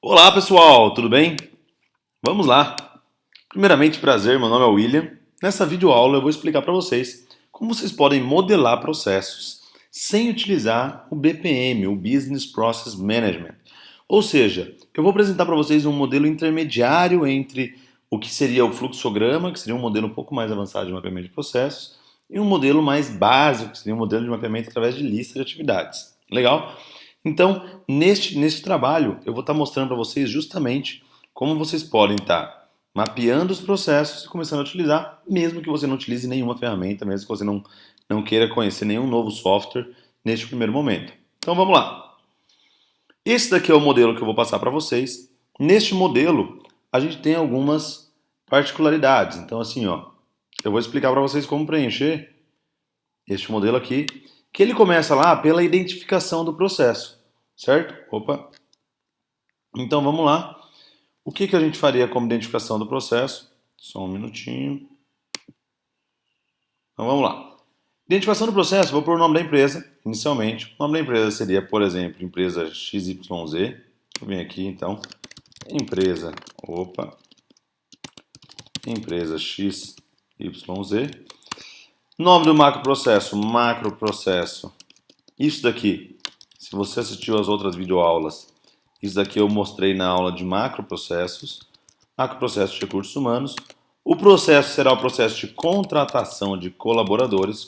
Olá pessoal, tudo bem? Vamos lá! Primeiramente, prazer, meu nome é William. Nessa videoaula eu vou explicar para vocês como vocês podem modelar processos sem utilizar o BPM, o Business Process Management. Ou seja, eu vou apresentar para vocês um modelo intermediário entre o que seria o fluxograma, que seria um modelo um pouco mais avançado de mapeamento de processos, e um modelo mais básico, que seria um modelo de mapeamento através de lista de atividades. Legal? Então, neste trabalho, eu vou estar mostrando para vocês justamente como vocês podem estar mapeando os processos e começando a utilizar, mesmo que você não utilize nenhuma ferramenta, mesmo que você não queira conhecer nenhum novo software neste primeiro momento. Então, vamos lá. Esse daqui é o modelo que eu vou passar para vocês. Neste modelo, a gente tem algumas particularidades. Então, assim, ó, eu vou explicar para vocês como preencher este modelo aqui, que ele começa lá pela identificação do processo, certo? Opa! Então vamos lá. O que a gente faria como identificação do processo? Só um minutinho. Então vamos lá. Identificação do processo, vou pôr o nome da empresa, inicialmente. O nome da empresa seria, por exemplo, empresa XYZ. Eu venho aqui, então, empresa XYZ. Nome do macroprocesso. Isso daqui, se você assistiu às outras videoaulas, isso daqui eu mostrei na aula de macroprocessos. Macroprocesso de recursos humanos. O processo será o processo de contratação de colaboradores.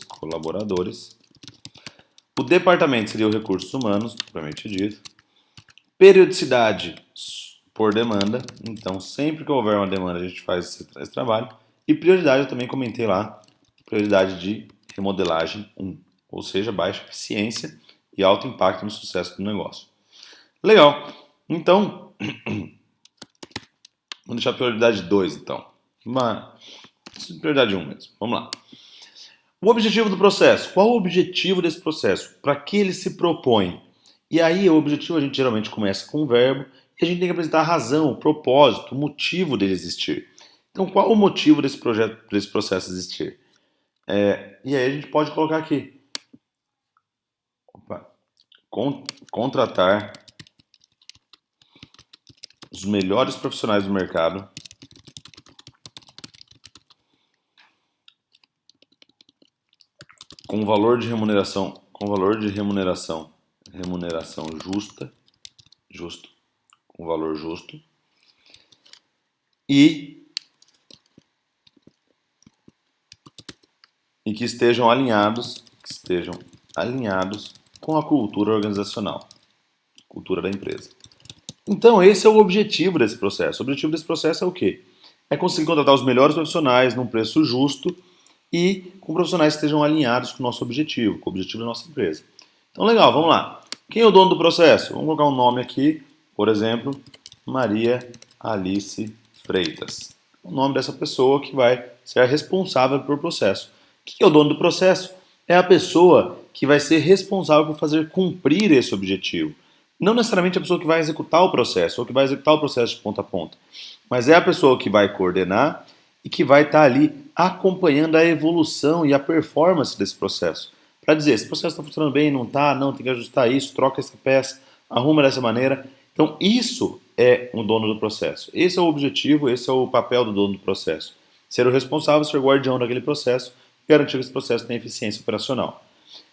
O departamento seria o recursos humanos, propriamente dito. Periodicidade por demanda. Então, sempre que houver uma demanda, a gente faz esse trabalho. E prioridade, eu também comentei lá, prioridade de remodelagem 1, ou seja, baixa eficiência e alto impacto no sucesso do negócio. Legal. Então, vamos deixar a prioridade 2, então. Prioridade 1 mesmo. Vamos lá. O objetivo do processo. Qual o objetivo desse processo? Para que ele se propõe? E aí, o objetivo a gente geralmente começa com um verbo e a gente tem que apresentar a razão, o propósito, o motivo dele existir. Então, qual o motivo desse processo existir? E aí a gente pode colocar aqui. Contratar os melhores profissionais do mercado com valor de remuneração com valor justo e que estejam alinhados com a cultura organizacional, cultura da empresa. Então, esse é o objetivo desse processo. O objetivo desse processo é o quê? É conseguir contratar os melhores profissionais num preço justo e com profissionais que estejam alinhados com o nosso objetivo, com o objetivo da nossa empresa. Então, legal, vamos lá. Quem é o dono do processo? Vamos colocar um nome aqui, por exemplo, Maria Alice Freitas. O nome dessa pessoa que vai ser a responsável pelo processo. O que é o dono do processo? É a pessoa que vai ser responsável por fazer cumprir esse objetivo. Não necessariamente a pessoa que vai executar o processo, ou que vai executar o processo de ponta a ponta, mas é a pessoa que vai coordenar e que vai estar ali acompanhando a evolução e a performance desse processo. Para dizer, esse processo está funcionando bem, não está, não, tem que ajustar isso, troca essa peça, arruma dessa maneira. Então, isso é o dono do processo. Esse é o objetivo, esse é o papel do dono do processo. Ser o responsável, ser o guardião daquele processo, garantir que esse processo tenha eficiência operacional.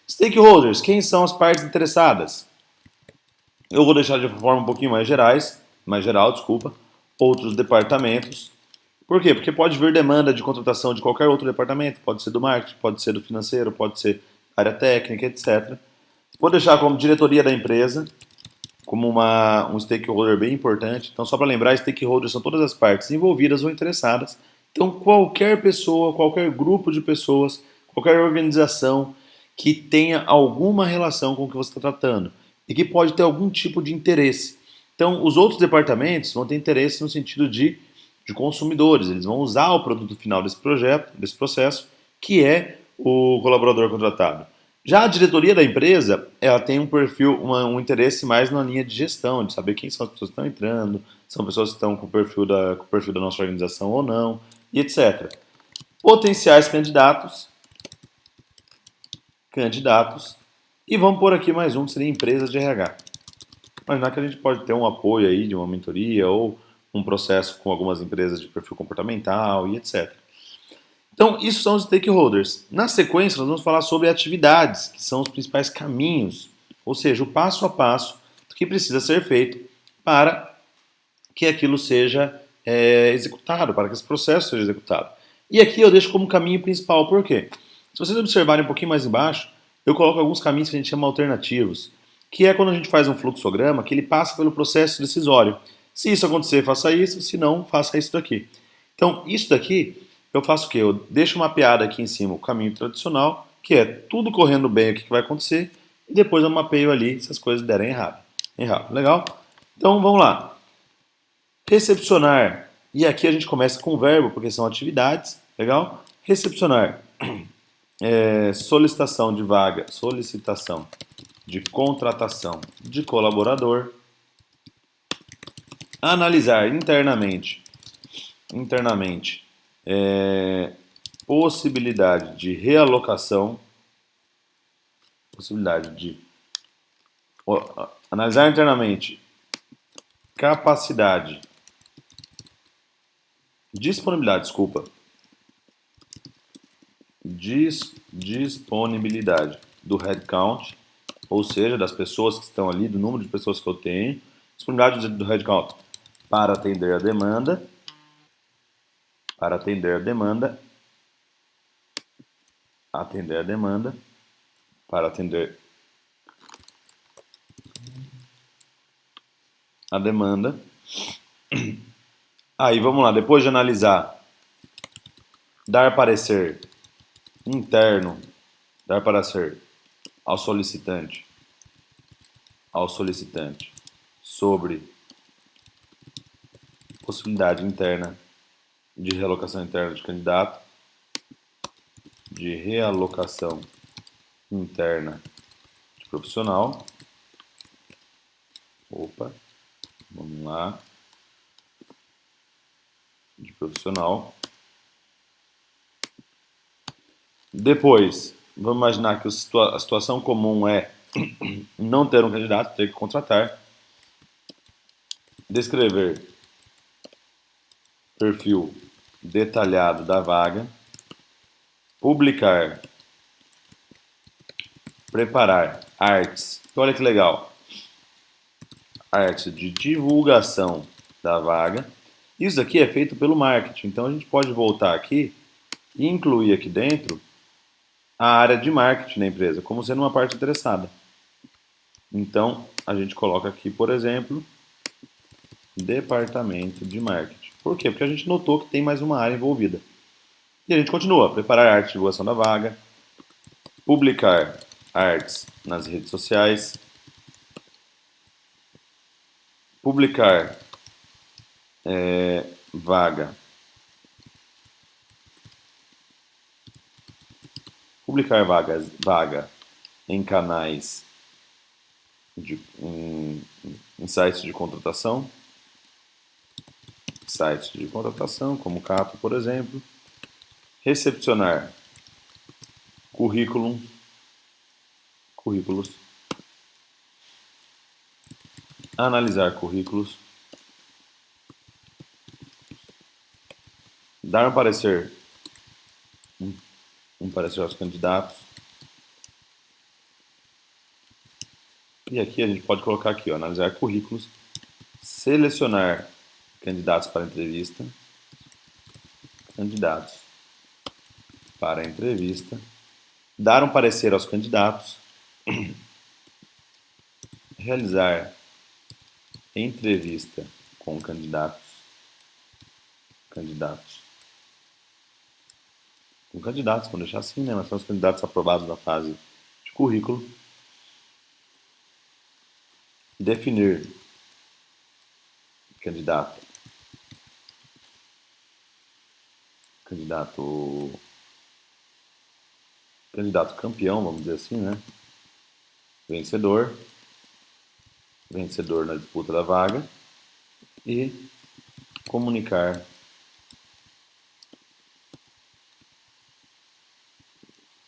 Stakeholders, quem são as partes interessadas? Eu vou deixar de forma um pouquinho mais geral, outros departamentos. Por quê? Porque pode vir demanda de contratação de qualquer outro departamento, pode ser do marketing, pode ser do financeiro, pode ser área técnica, etc. Vou deixar como diretoria da empresa, como um stakeholder bem importante. Então, só para lembrar, stakeholders são todas as partes envolvidas ou interessadas. Então, qualquer pessoa, qualquer grupo de pessoas, qualquer organização que tenha alguma relação com o que você está tratando e que pode ter algum tipo de interesse. Então, os outros departamentos vão ter interesse no sentido de consumidores, eles vão usar o produto final desse processo, que é o colaborador contratado. Já a diretoria da empresa, ela tem um perfil, um interesse mais na linha de gestão, de saber quem são as pessoas que estão entrando, são pessoas que estão com o perfil da nossa organização ou não, e etc. Potenciais candidatos, e vamos pôr aqui mais um, que seria empresa de RH. imaginar que a gente pode ter um apoio aí de uma mentoria ou um processo com algumas empresas de perfil comportamental e etc. Então, isso são os stakeholders. Na sequência, nós vamos falar sobre atividades, que são os principais caminhos, ou seja, o passo a passo que precisa ser feito para que aquilo seja executado, para que esse processo seja executado. E aqui eu deixo como caminho principal, por quê? Se vocês observarem um pouquinho mais embaixo, eu coloco alguns caminhos que a gente chama alternativos, que é quando a gente faz um fluxograma que ele passa pelo processo decisório. Se isso acontecer, faça isso, se não, faça isso daqui. Então, isso daqui, eu faço o quê? Eu deixo mapeado aqui em cima o caminho tradicional, que é tudo correndo bem, o que vai acontecer, e depois eu mapeio ali se as coisas derem errado. Errado, legal? Então, vamos lá. Recepcionar. E aqui a gente começa com o verbo, porque são atividades, legal? Recepcionar. Solicitação de vaga, solicitação de contratação de colaborador. Analisar internamente, possibilidade de realocação, possibilidade de analisar internamente capacidade, disponibilidade, desculpa, disponibilidade do headcount, ou seja, das pessoas que estão ali, do número de pessoas que eu tenho, disponibilidade do headcount para atender a demanda, atender a demanda, para atender a demanda. Aí vamos lá, depois de analisar, dar parecer interno, dar parecer ao solicitante sobre possibilidade interna de realocação interna de candidato, de realocação interna de profissional. Opa, vamos lá. De profissional. Depois, vamos imaginar que a situação comum é não ter um candidato, ter que contratar. Descrever perfil detalhado da vaga. Publicar. Preparar artes. Olha que legal. Arte de divulgação da vaga. Isso aqui é feito pelo marketing. Então a gente pode voltar aqui e incluir aqui dentro a área de marketing da empresa, como sendo uma parte interessada. Então a gente coloca aqui, por exemplo, departamento de marketing. Por quê? Porque a gente notou que tem mais uma área envolvida. E a gente continua. Preparar arte de divulgação da vaga. Publicar artes nas redes sociais. Publicar vaga. Publicar vaga em canais, em sites de contratação. Sites de contratação, como Cato, por exemplo. Recepcionar currículos. Analisar currículos. Dar um parecer aos candidatos. E aqui a gente pode colocar aqui, ó, analisar currículos, selecionar candidatos para entrevista, dar um parecer aos candidatos, realizar entrevista com candidatos, vamos deixar assim, né? Mas são os candidatos aprovados na fase de currículo. Definir candidato campeão, vamos dizer assim, né? Vencedor na disputa da vaga e comunicar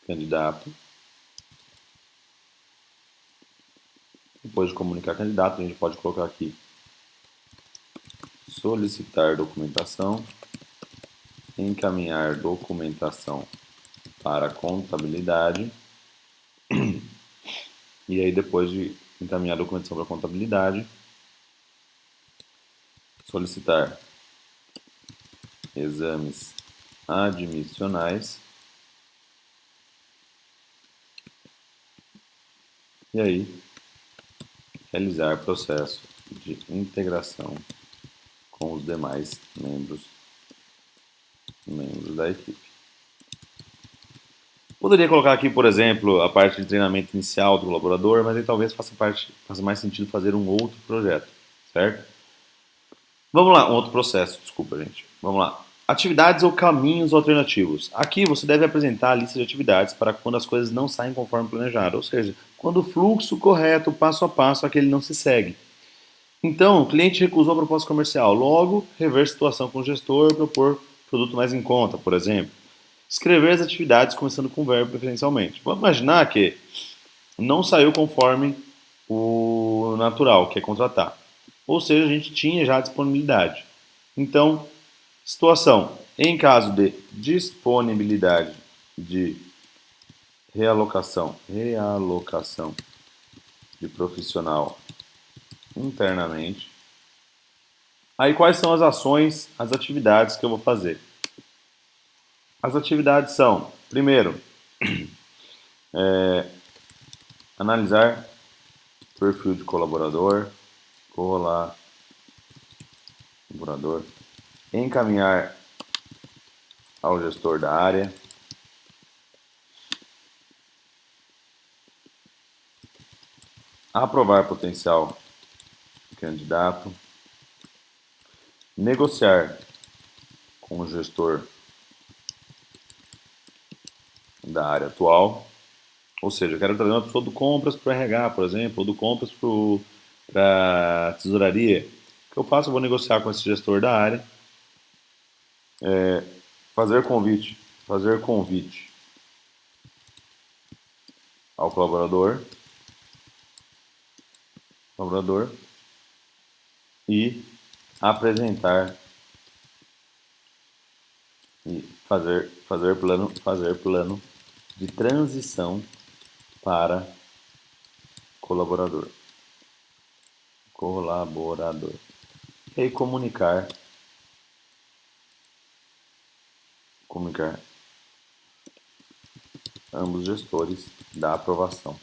candidato Depois de comunicar candidato, a gente pode colocar aqui solicitar documentação, encaminhar documentação para contabilidade, e aí depois de encaminhar a documentação para contabilidade, solicitar exames admissionais, e aí realizar processo de integração com os demais membros da equipe. Poderia colocar aqui, por exemplo, a parte de treinamento inicial do colaborador, mas aí talvez faça mais sentido fazer um outro projeto, certo? Vamos lá, um outro processo, desculpa, gente. Vamos lá. Atividades ou caminhos alternativos. Aqui você deve apresentar a lista de atividades para quando as coisas não saem conforme planejado, ou seja, quando o fluxo correto, passo a passo, aquele não se segue. Então, o cliente recusou a proposta comercial. Logo, rever a situação com o gestor, propor produto mais em conta, por exemplo. Escrever as atividades começando com o verbo preferencialmente. Vamos imaginar que não saiu conforme o natural, que é contratar. Ou seja, a gente tinha já disponibilidade. Então, situação. Em caso de disponibilidade de realocação de profissional internamente. Aí quais são as ações, as atividades que eu vou fazer? As atividades são, primeiro, analisar perfil de colaborador, encaminhar ao gestor da área, aprovar potencial candidato, negociar com o gestor da área atual, ou seja, eu quero trazer uma pessoa do compras para o RH, por exemplo, ou do compras para a tesouraria. O que eu faço? Eu vou negociar com esse gestor da área, fazer convite ao colaborador e apresentar e fazer plano de transição para colaborador. E aí comunicar ambos gestores da aprovação.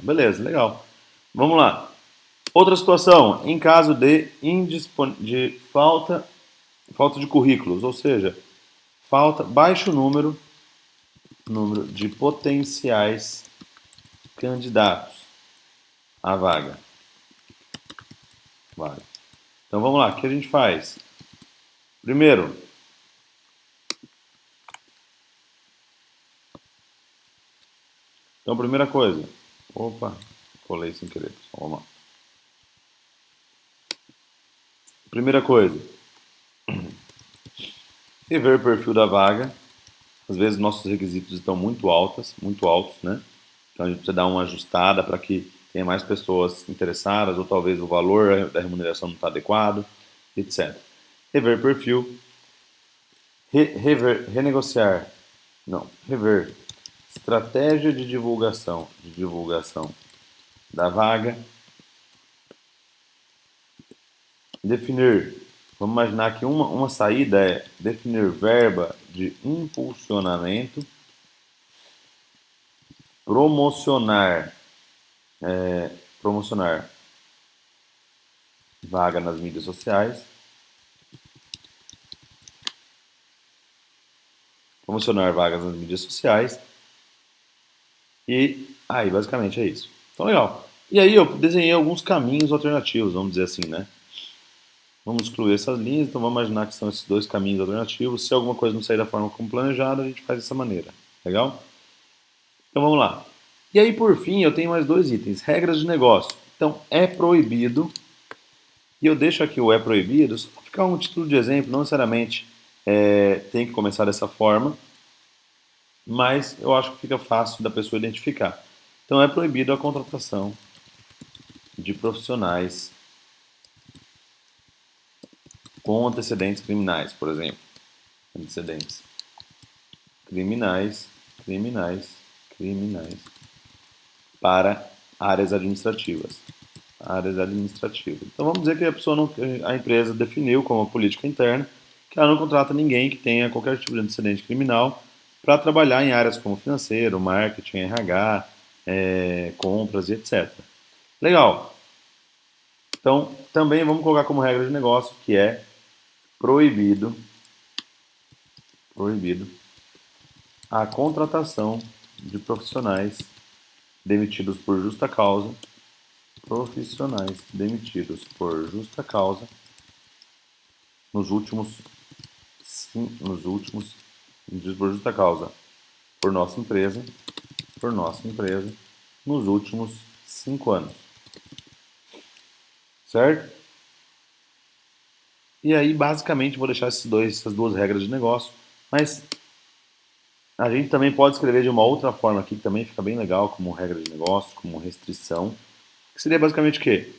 Beleza, legal. Vamos lá. Outra situação, em caso de falta de currículos, ou seja, baixo número de potenciais candidatos à vaga. Então vamos lá, o que a gente faz? Primeiro, primeira coisa. Colei sem querer. Vamos lá. Primeira coisa. Rever o perfil da vaga. Às vezes nossos requisitos estão muito altos, né? Então a gente precisa dar uma ajustada para que tenha mais pessoas interessadas, ou talvez o valor da remuneração não está adequado, etc. Rever perfil. Rever estratégia de divulgação da vaga. Definir, vamos imaginar que uma saída é definir verba de impulsionamento, promocionar vaga nas mídias sociais, e aí basicamente é isso. Então legal. E aí eu desenhei alguns caminhos alternativos, vamos dizer assim, né? Vamos excluir essas linhas, então vamos imaginar que são esses dois caminhos alternativos. Se alguma coisa não sair da forma como planejado, a gente faz dessa maneira. Legal? Então vamos lá. E aí, por fim, eu tenho mais dois itens. Regras de negócio. Então, é proibido. E eu deixo aqui o é proibido, só para ficar um título de exemplo, não necessariamente tem que começar dessa forma, mas eu acho que fica fácil da pessoa identificar. Então é proibido a contratação de profissionais com antecedentes criminais, por exemplo. Antecedentes criminais, criminais, criminais para áreas administrativas. Áreas administrativas. Então vamos dizer que a pessoa não, a empresa definiu como política interna que ela não contrata ninguém que tenha qualquer tipo de antecedente criminal para trabalhar em áreas como financeiro, marketing, RH, compras e etc. Legal. Então também vamos colocar como regra de negócio que é proibido, proibido a contratação de profissionais demitidos por justa causa, profissionais demitidos por justa causa nos últimos, sim, nos últimos, demitidos por justa causa por nossa empresa, nos últimos 5 anos, certo? E aí, basicamente, vou deixar essas duas regras de negócio, mas a gente também pode escrever de uma outra forma aqui, que também fica bem legal, como regra de negócio, como restrição, que seria basicamente o quê?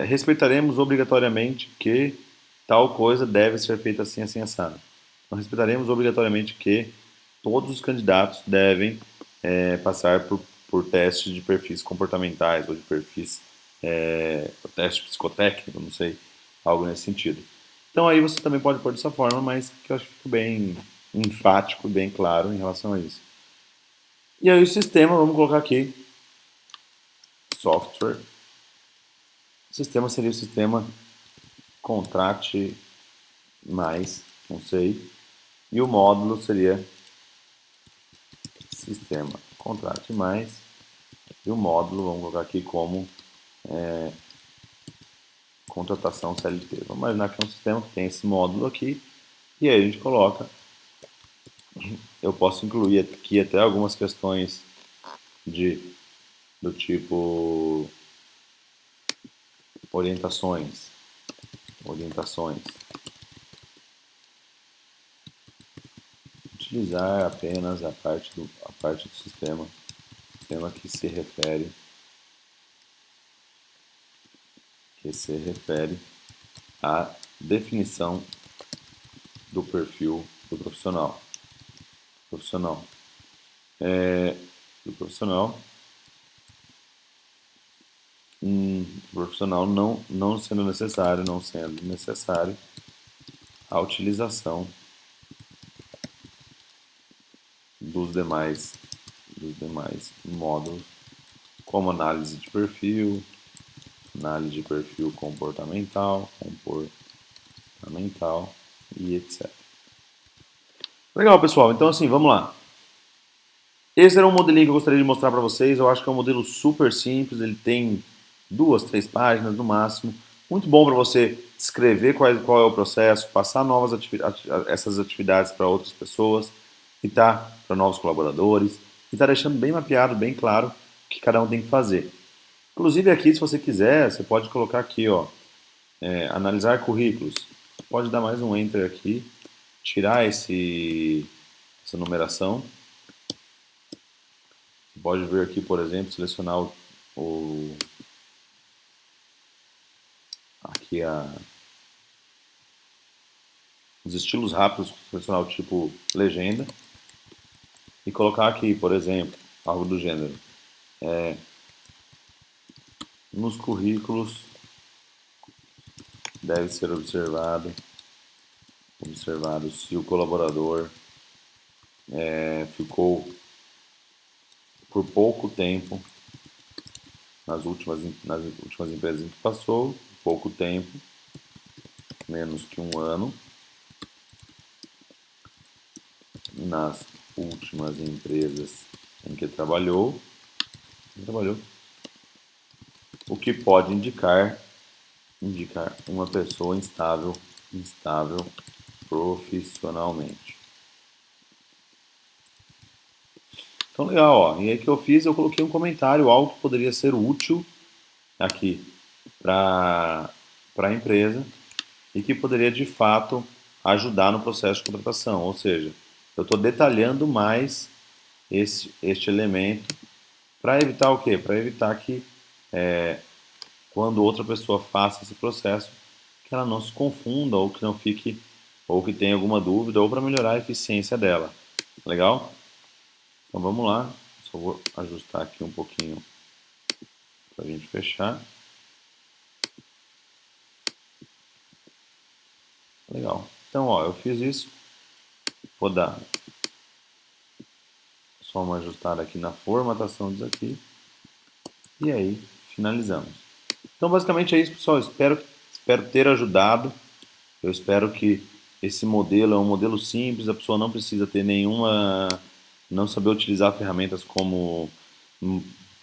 Respeitaremos obrigatoriamente que tal coisa deve ser feita assim, assim, assado. Então, respeitaremos obrigatoriamente que todos os candidatos devem passar por testes de perfis comportamentais ou de perfis, teste psicotécnico, não sei, algo nesse sentido. Então aí você também pode pôr dessa forma, mas que eu acho que fica bem enfático, bem claro em relação a isso. E aí o sistema, vamos colocar aqui, software. O sistema seria o sistema contrate mais, não sei, e o módulo seria sistema contrate mais, e o módulo, vamos colocar aqui como contratação CLT. Vamos imaginar que é um sistema que tem esse módulo aqui, e aí a gente coloca, eu posso incluir aqui até algumas questões de, do tipo orientações, orientações, utilizar apenas a parte do sistema que se refere à definição do perfil do profissional. Profissional. Do profissional. Profissional não sendo necessário a utilização dos demais módulos, como análise de perfil comportamental e etc. Legal, pessoal. Então, assim, vamos lá. Esse era um modelinho que eu gostaria de mostrar para vocês. Eu acho que é um modelo super simples. Ele tem 2, 3 páginas no máximo. Muito bom para você descrever qual é o processo, passar essas atividades para outras pessoas, e para novos colaboradores, e tá deixando bem mapeado, bem claro o que cada um tem que fazer. Inclusive aqui, se você quiser, você pode colocar aqui, ó, analisar currículos. Pode dar mais um enter aqui, tirar essa numeração. Pode vir aqui, por exemplo, selecionar aqui os estilos rápidos, selecionar o tipo legenda e colocar aqui, por exemplo, algo do gênero. Nos currículos deve ser observado se o colaborador ficou por pouco tempo nas últimas empresas em que passou, pouco tempo, menos que 1 ano, nas últimas empresas em que trabalhou, o que pode indicar uma pessoa instável profissionalmente. Então, legal, ó. E aí que eu fiz, eu coloquei um comentário, algo que poderia ser útil aqui para a empresa e que poderia, de fato, ajudar no processo de contratação. Ou seja, eu estou detalhando mais este elemento Para evitar o quê? Para evitar que quando outra pessoa faça esse processo, que ela não se confunda ou que não fique, ou que tenha alguma dúvida, ou para melhorar a eficiência dela. Legal? Então vamos lá. Só vou ajustar aqui um pouquinho para a gente fechar. Legal. Então, ó, eu fiz isso. Vou dar só uma ajustada aqui na formatação disso aqui. E aí, finalizamos. Então, basicamente é isso, pessoal. Espero ter ajudado. Eu espero que esse modelo é um modelo simples, a pessoa não precisa ter nenhuma, não saber utilizar ferramentas como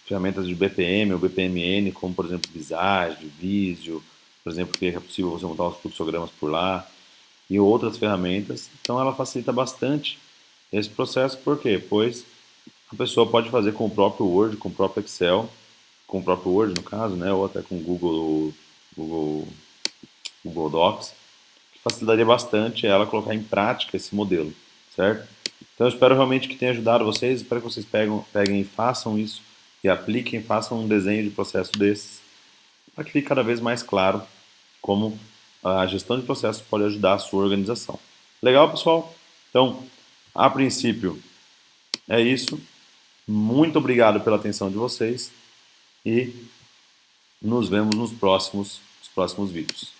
ferramentas de BPM ou BPMN, como por exemplo Visage, Visio, por exemplo, que é possível você montar os fluxogramas por lá e outras ferramentas. Então ela facilita bastante esse processo, por quê? Pois a pessoa pode fazer com o próprio Word, com o próprio Excel, com o próprio Word no caso, né, ou até com o Google, Google Docs, que facilitaria bastante ela colocar em prática esse modelo, certo? Então eu espero realmente que tenha ajudado vocês, espero que vocês peguem e façam isso, e apliquem, façam um desenho de processo desses, para que fique cada vez mais claro como a gestão de processos pode ajudar a sua organização. Legal, pessoal? Então, a princípio, é isso. Muito obrigado pela atenção de vocês e nos vemos nos próximos vídeos.